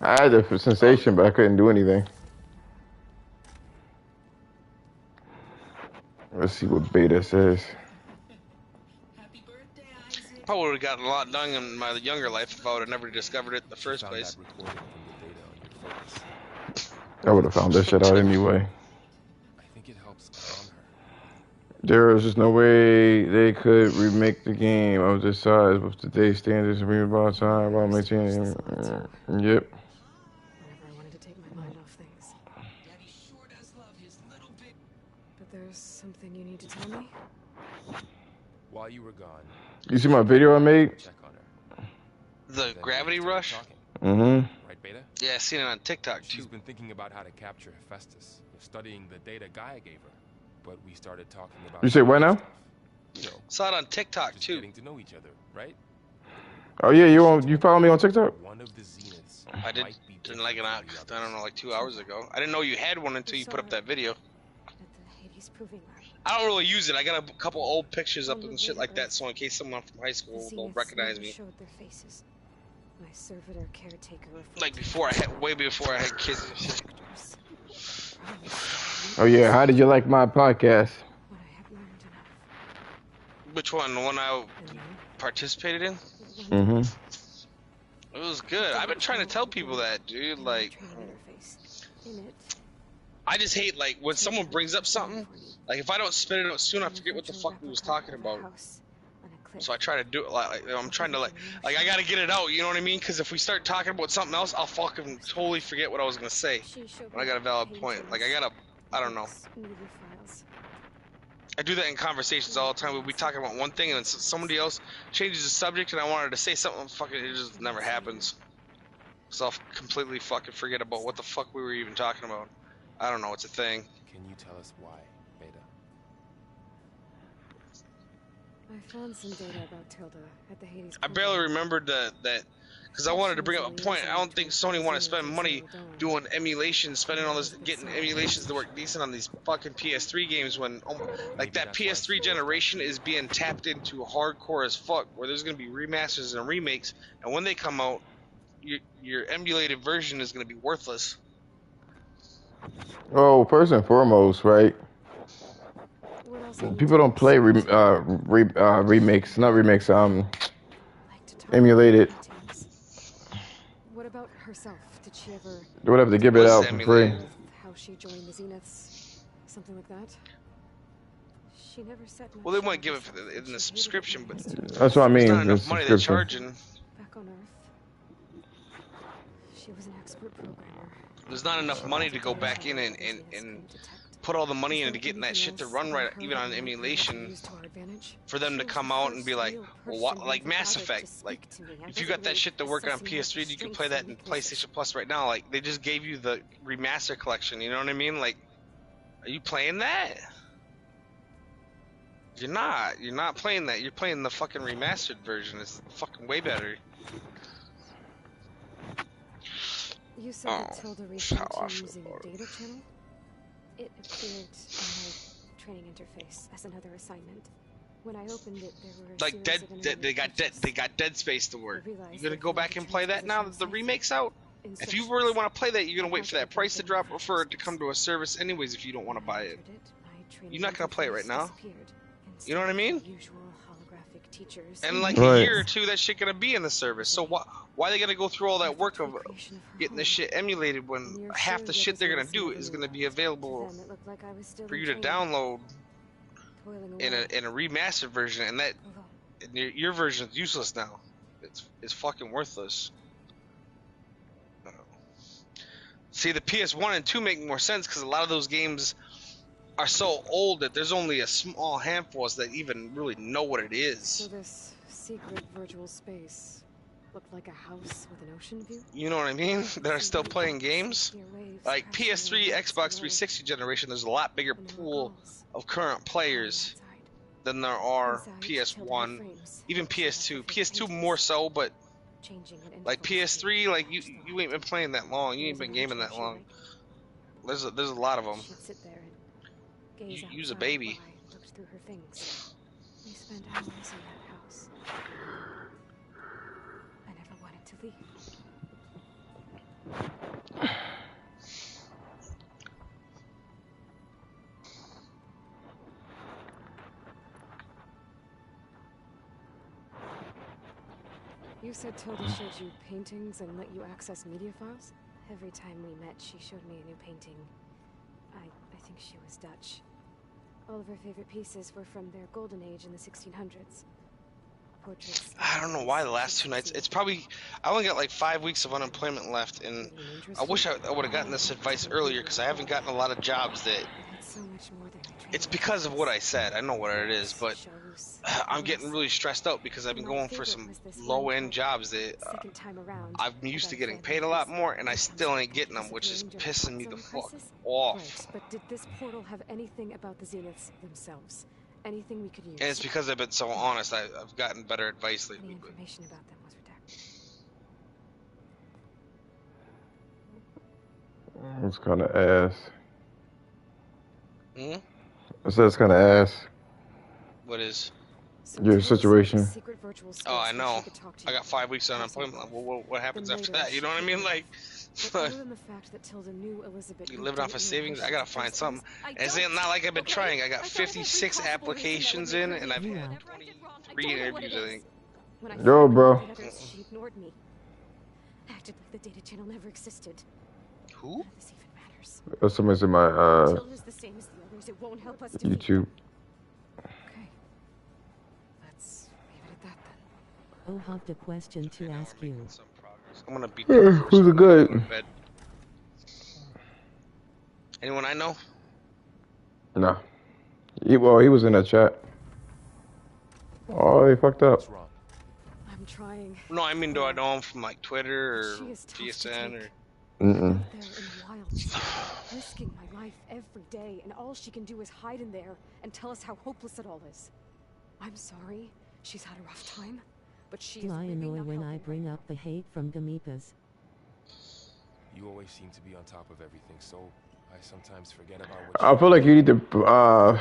I had the sensation, but I couldn't do anything. Let's see what beta says. Probably would have gotten a lot done in my younger life if I would have never discovered it in the first place. I would have found that shit out anyway. I think it helps calm her. There was just no way they could remake the game of this size with today's standards and reasonable time while maintaining. Yep. Whenever I wanted to take my mind off things. Daddy sure does love his little bit. But there's something you need to tell me? While you were gone, You see my video I made? check on her. The Then gravity we started rush? talking. Mm-hmm. Right, Beta? Yeah, I seen it on TikTok She's too. been thinking about how to capture Hephaestus, studying the data Gaia gave her. But we started talking about. You say what now? stuff. You know, Saw it on TikTok just too. getting to know each other, right? Oh yeah, you follow me on TikTok? One of the zeniths I did might be didn't like it. different I from the don't know, others. like 2 hours ago. I didn't know you had one until you put up that video. At the Hades Proving Lab. I don't really use it. I got a couple old pictures up and shit like that, so in case someone from high The school will Zeniths recognize never me. showed their faces. My servitor caretaker referred Like to before way before I had kids and shit. characters. Oh yeah, how did you like my podcast? What I have learned enough. Which one? The one I And then, participated in? Mm-hmm. It was good. I've been trying to tell people that, dude. Like, interface. In it, I just hate like when someone brings up something. Like if I don't spit it out soon, I forget what the fuck we was talking about. So I try to do it like I'm trying to like I gotta get it out. You know what I mean? Because if we start talking about something else, I'll fucking totally forget what I was gonna say. When I got a valid point. Like I don't know. I do that in conversations all the time. We'll be talking about one thing and then somebody else changes the subject and I wanted to say something, fucking it just never happens. So I'll completely fucking forget about what the fuck we were even talking about. I don't know, it's a thing. Can you tell us why, Beta? I found some data about Tilda at the Hades. I barely remembered that because I wanted to bring up a point. I don't think Sony want to spend money doing emulations, spending all this, getting emulations to work decent on these fucking PS3 games when, like, that PS3 generation is being tapped into hardcore as fuck, where there's going to be remasters and remakes, and when they come out, your emulated version is going to be worthless. Oh, first and foremost, right? People don't play remakes, not remakes, emulated. What about herself? Did she ever? Whatever, to give it out for free. How she joined the Zeniths, something like that. She never said much. Well, they want to give it in the subscription, but That's what I mean. there's not enough the money they're subscription. charging. Back on Earth, she was an expert programmer. There's not enough money to go back in and put all the money into getting that shit to run right, even on emulation, for them to come out and be like, well, what, like Mass Effect, like, if you got that shit to work on PS3, you can play that in PlayStation Plus right now. Like, they just gave you the remaster collection, you know what I mean? Like, are you playing that? You're not playing that. You're playing the fucking remastered version. It's fucking way better. You said that Tilda referred to using a data channel? It appeared in my training interface as another assignment. When I opened it, there were like they got Dead Space to work. You gonna go back and play that now that the remake's out? If you really want to play that, you're gonna wait for that price to drop or for it to come to a service anyways if you don't want to buy it. You're not gonna play it right now. You know what I mean? And like a year or two, that shit gonna be in the service. So why are they gonna go through all that work of getting this shit emulated when half the shit they're gonna do is gonna be available for you to download in a remastered version, and that your version is useless now. It's fucking worthless. See, the PS1 and 2 make more sense because a lot of those games are so old that there's only a small handful of us that even really know what it is. So this secret virtual space looked like a house with an ocean view? You know what I mean? That are still playing games? Like PS3, Xbox 360 generation, there's a lot bigger pool of current players than there are PS1, even PS2. PS2 more so, but like PS3, like you ain't been playing that long. You ain't been gaming that long. There's a lot of them. Use a baby. Through her things. We spent hours in that house. I never wanted to leave. You said Tilda showed you paintings and let you access media files? Every time we met, she showed me a new painting. I think she was Dutch. All of her favorite pieces were from their golden age in the 1600s. Portraits. I don't know why the last 2 nights. It's probably I only got like 5 weeks of unemployment left, and I wish I would have gotten this advice earlier because I haven't gotten a lot of jobs that. It's because of what I said. I know what it is, but I'm getting really stressed out because I've been going for some low-end jobs that I'm used to getting paid a lot more, and I still ain't getting them, which is pissing me the fuck off. Right, but did this portal have anything about the Zeniths themselves? Anything we could use? And it's because I've been so honest. I've gotten better advice lately. The information about them was redacted. It's kind of ass. Hmm? I said it's kind of ass. What is? Your situation. Oh, I know. I got 5 weeks of unemployment. What happens after that? You know what I mean? Like, you living off of savings? I gotta find something. And it's not like I've been trying. I got 56 applications in, and I've had 23 interviews, I think. Yo, bro. She ignored me. Acted like the data channel never existed. Who? This even matters. Somebody's in my Tilda's the same as the others. It won't help us YouTube. Okay. Let's leave it at that then. Oh, have the question to ask you. I'm gonna beat Who's a good? Anyone I know? No. He was in that chat. Oh, he fucked up. I'm trying. No, I mean, do I know him from like Twitter or PSN or? Mm-mm. There in the wilds, risking my life every day, and all she can do is hide in there and tell us how hopeless it all is. I'm sorry, she's had a rough time, but she's I really annoy not when I helping bring up the hate from Gamipas. You always seem to be on top of everything, so I sometimes forget about what I feel like you need to.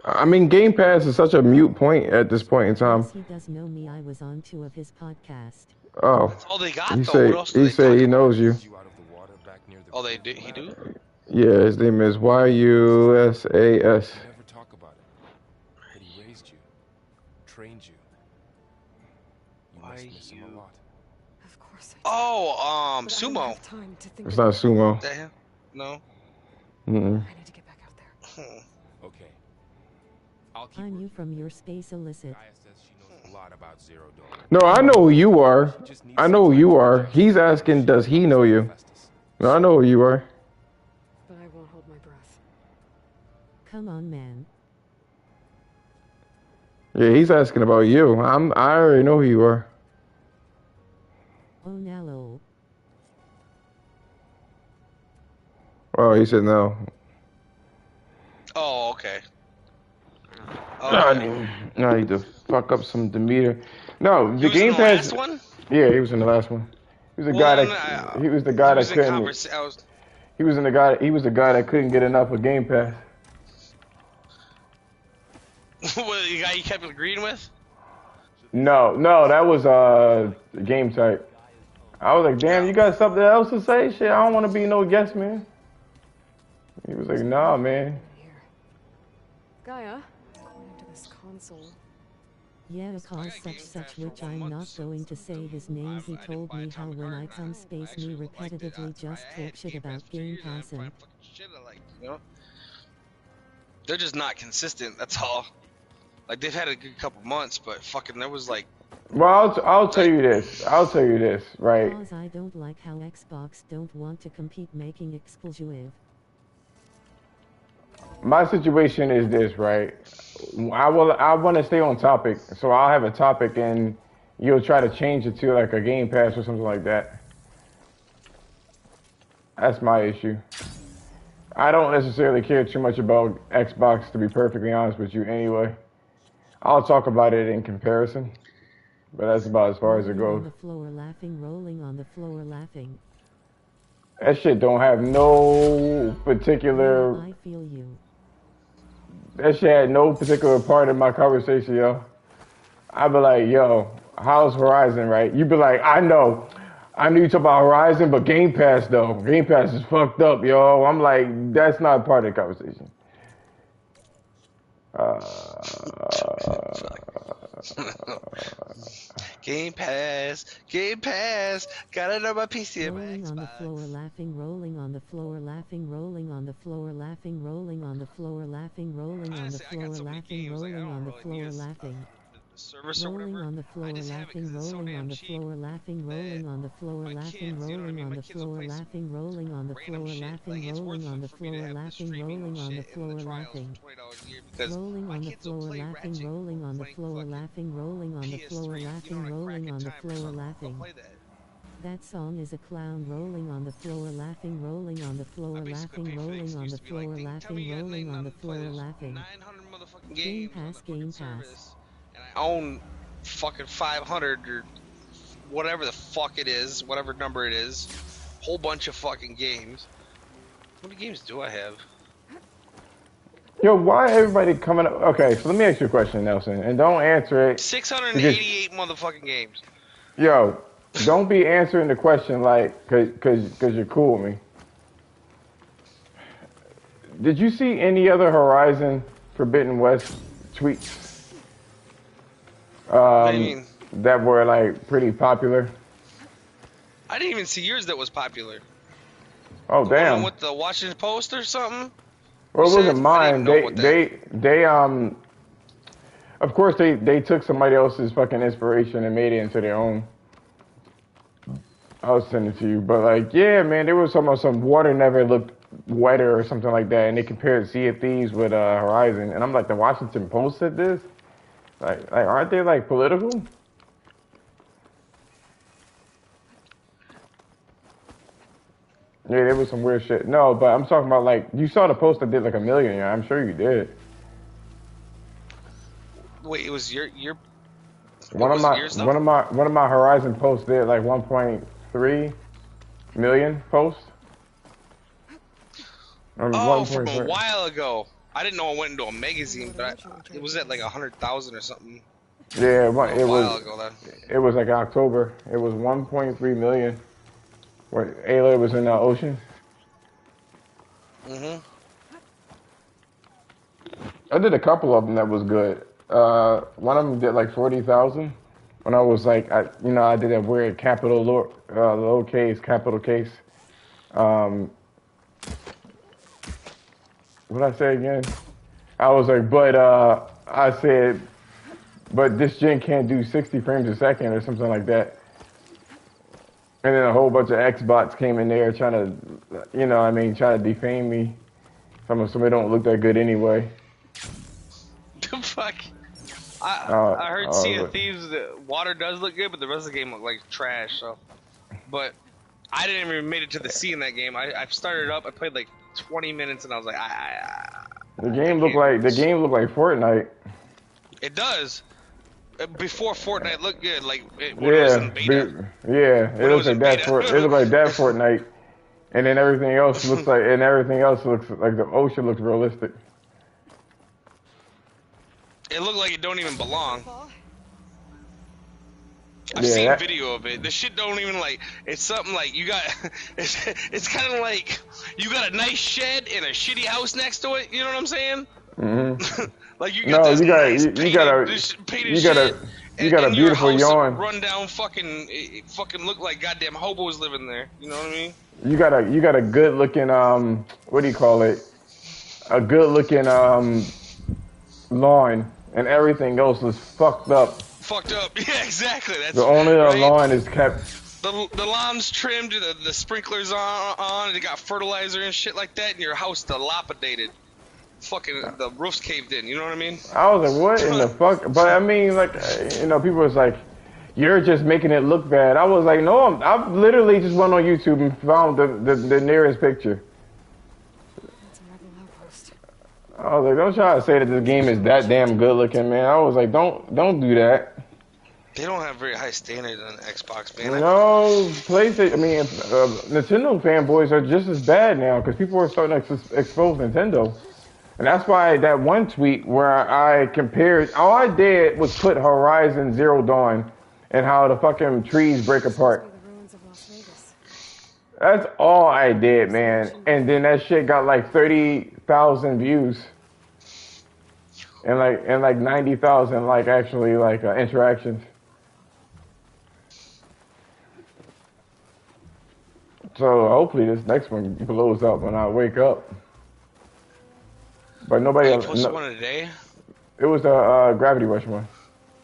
I mean, Game Pass is such a mute point at this point in time. Yes, he does know me. I was on 2 of his podcasts. Oh. That's all they got, He though. say What else do they he talk knows you. Oh, they do? He do? Yeah, his name is YUSAS. You never talk about it. But he raised you, trained you. You must miss him a lot. Of course Oh, Sumo. It's not Sumo. That him? No. Mm-mm. I need to get back out there. Okay. I knew from your space illicit. No, I know who you are. I know who you are. He's asking, does he know you? No, I know who you are. But I won't hold my breath. come on, man. Yeah, he's asking about you. I already know who you are. Oh, no. Oh, he said no. Oh, okay. No, I need to fuck up some Demeter. No, He the was in Game the Pass. last one? Yeah, he was in the last one. He was the Well, guy then, that he was the guy that couldn't. He was the guy that couldn't get enough of Game Pass. What, the guy you kept agreeing with? No, that was Game Type. I was like, damn, you got something else to say? Shit, I don't want to be no guest, man. He was like, nah, man. Gaia, according to this console. Yeah, cause such which I'm not going to say his name. He told me how when I come space me repetitively just talk shit about Game Pass and you know? They're just not consistent, that's all. Like, they've had a good couple months, but fucking there was like... Well, I'll tell you this. Right? Cause I don't like how Xbox don't want to compete making exclusive. My situation is this, right? I want to stay on topic, so I'll have a topic and you'll try to change it to like a Game Pass or something like that. That's my issue. I don't necessarily care too much about Xbox, to be perfectly honest with you anyway. I'll talk about it in comparison, but that's about as far as it goes. On the floor laughing, rolling on the floor laughing. That shit don't have no particular... I feel you. That shit had no particular part in my conversation, yo. I'd be like, yo, how's Horizon, right? You'd be like, I know you talk about Horizon, but Game Pass, though. Game Pass is fucked up, yo. I'm like, that's not part of the conversation. Game Pass, got it on my PC. Rolling on the floor laughing, rolling on the floor laughing, rolling on the floor laughing, rolling on the floor laughing, rolling on the floor laughing, rolling on the floor laughing. Rolling on the floor laughing, rolling on the floor laughing, rolling on the floor laughing, rolling on the floor laughing, rolling on the floor laughing, rolling on the floor laughing, rolling on the floor laughing. Rolling on the floor laughing, rolling on the floor laughing, rolling on the floor laughing, rolling on the floor laughing. That song is a clown rolling on the floor laughing, rolling on the floor laughing, rolling on the floor laughing, rolling on the floor laughing. Game Pass, Game Pass. I own fucking 500 or whatever the fuck it is, whatever number it is. Whole bunch of fucking games. How many games do I have? Yo, why everybody coming up? Okay, so let me ask you a question, Nelson, and don't answer it. 688 motherfucking games. Yo, don't be answering the question like, cause you're cool with me. Did you see any other Horizon Forbidden West tweets? What do you mean? That were like pretty popular. I didn't even see yours that was popular. Oh damn! With the Washington Post or something? Well, it wasn't mine. They of course they took somebody else's fucking inspiration and made it into their own. I'll send it to you, but like, yeah, man, there was some water never looked wetter or something like that, and they compared Sea of Thieves with Horizon, and I'm like, the Washington Post said this. Like, aren't they like political? Yeah, there was some weird shit. No, but I'm talking about like, you saw the post that did like 1 million. Yeah, I'm sure you did. Wait, it was your. One of my Horizon posts did like 1.3 million posts. Oh, from a while ago. I didn't know it went into a magazine, but it was at like 100,000 or something. Yeah, it was like October. It was 1.3 million. Where Ayla was in the ocean. Mhm. I did a couple of them that was good. One of them did like 40,000. When I was like, I did that weird lowercase, capital case. What did I say again? I was like, I said, but this gen can't do 60 frames a second or something like that. And then a whole bunch of Xbots came in there trying to, trying to defame me. Somebody don't look that good anyway. The fuck? I heard Sea of Thieves, the water does look good, but the rest of the game looked like trash. So, but I didn't even made it to the sea in that game. I started up, I played like 20 minutes, and I was like, the game looked like Fortnite. It does. Before Fortnite looked good, like when it was in beta. It looks like that. It looked like that Fortnite, and then everything else looks like, the ocean looks realistic. It looked like it don't even belong. I've seen video of it. The shit don't even like. It's something like you got. It's kind of like you got a nice shed and a shitty house next to it. You know what I'm saying? Mm-hmm. Like you got you got a beautiful yawn. Run down fucking. It fucking look like goddamn hobos living there. You know what I mean? You got a good looking what do you call it? A good looking lawn, and everything else is fucked up. Fucked up. Yeah, exactly. That's the only lawn is kept. The lawn's trimmed, the sprinklers on, and they got fertilizer and shit like that, and your house dilapidated. Fucking the roof's caved in. You know what I mean? I was like, what in the fuck? But I mean, like, people was like, you're just making it look bad. I was like, no, I've literally just went on YouTube and found the nearest picture. I was like, don't try to say that this game is that damn good looking, man. I was like, don't do that. They don't have very high standards on Xbox, man. No, PlayStation. I mean, Nintendo fanboys are just as bad now because people are starting to expose Nintendo, and that's why that one tweet where I compared, all I did was put Horizon Zero Dawn and how the fucking trees break apart. That's all I did, man. And then that shit got like 30,000 views. And like 90,000 like actually like interactions. So hopefully this next one blows up when I wake up. But nobody else. One today? It was the Gravity Rush one.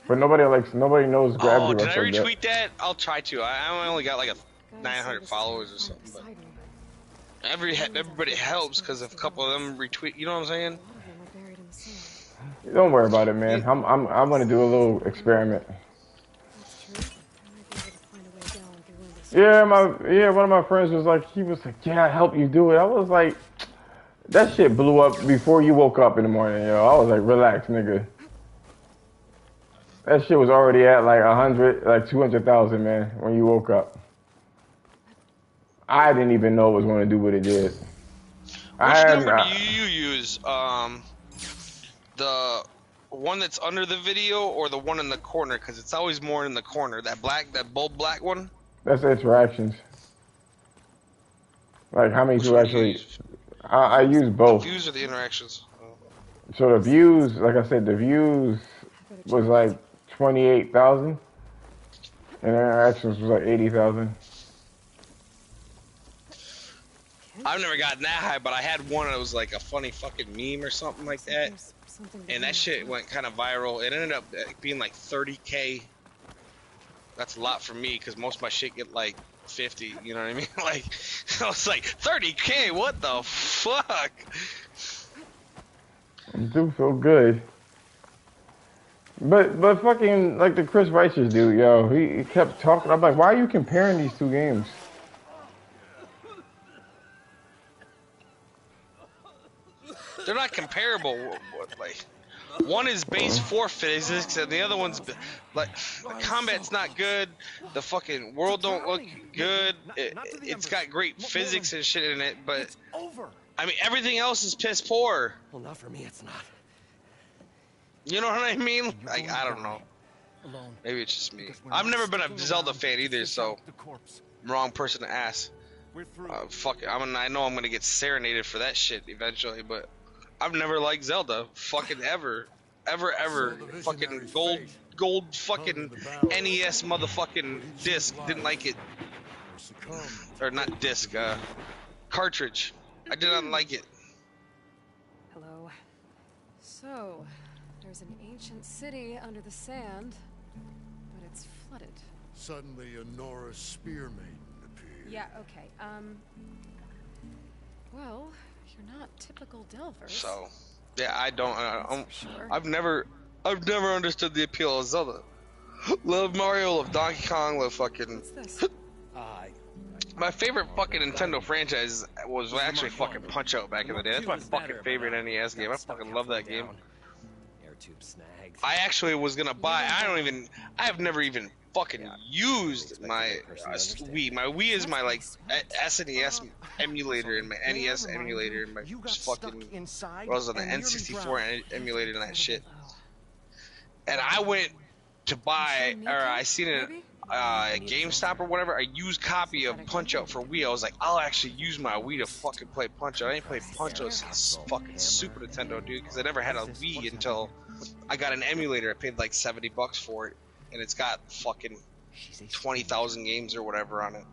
But nobody knows Gravity Rush. Did I retweet that? I'll try to. I only got like 900 followers or something. But everybody helps because if a couple of them retweet, you know what I'm saying? Don't worry about it, man. I'm gonna do a little experiment. Yeah, one of my friends was like, yeah, I'll help you do it. I was like, that shit blew up before you woke up in the morning, yo. I was like, relax, nigga. That shit was already at like 200,000, man, when you woke up. I didn't even know it was going to do what it did. Which number do you use? The one that's under the video or the one in the corner? Because it's always more in the corner. That bold black one? That's interactions. Like how many people actually... I use both. The views or the interactions? So the views, like I said, the views was like 28,000. And interactions was like 80,000. I've never gotten that high, but I had one that was like a funny fucking meme or something like that. And that shit went kind of viral. It ended up being like 30K. That's a lot for me because most of my shit get like 50, you know what I mean? Like, I was like, 30K, what the fuck? I do feel good. But fucking, like the Chris Righteous dude, yo, he kept talking. I'm like, why are you comparing these two games? They're not comparable. Like, one is base 4 physics, and the other one's like the combat's not good. The fucking world don't look good. It's got great physics and shit in it, but I mean everything else is piss poor. Well, not for me, it's not. You know what I mean? Like, I don't know. Maybe it's just me. I've never been a Zelda fan either, so I'm wrong person to ask. Fuck it. I know I'm gonna get serenaded for that shit eventually, but I've never liked Zelda. Fucking ever. Fucking gold fucking NES motherfucking disc. Didn't like it. Or not disc, cartridge. I did not like it. Hello. So, there's an ancient city under the sand, but it's flooded. Suddenly a Nora spear maiden appeared. Yeah, okay. Well, You're not typical Delvers. So, yeah, I don't. Sure. I've never understood the appeal of Zelda. Love Mario, love Donkey Kong, love fucking. What's this? My favorite fucking Nintendo franchise was actually fucking Punch Out back in the day. That's my fucking favorite NES game. I fucking love that game. I actually was gonna buy. I have never even fucking used my Wii. My Wii is my like SNES emulator and my NES emulator and my fucking. I was on the N64 emulator and that shit. And I went to buy, or I seen it at GameStop or whatever, a used copy of Punch Out for Wii. I was like, I'll actually use my Wii to fucking play Punch Out. I ain't played Punch Out since fucking Super Nintendo, dude, because I never had a Wii until I got an emulator. I paid like $70 for it, and it's got fucking 20,000 games or whatever on it.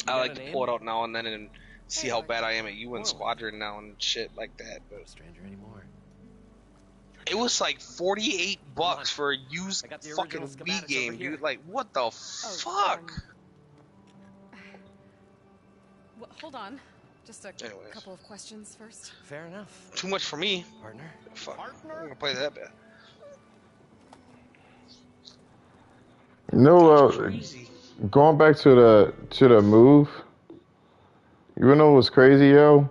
I like to pull it out now and then and see how bad I am at UN Squadron now and shit like that. But stranger anymore. It was like $48 for a used fucking Wii game, dude. Like, what the fuck? Well, hold on. Just a couple of questions first. Fair enough. Too much for me. Partner? Fuck. I'm gonna play that bad. Going back to the move, you know what's crazy, yo?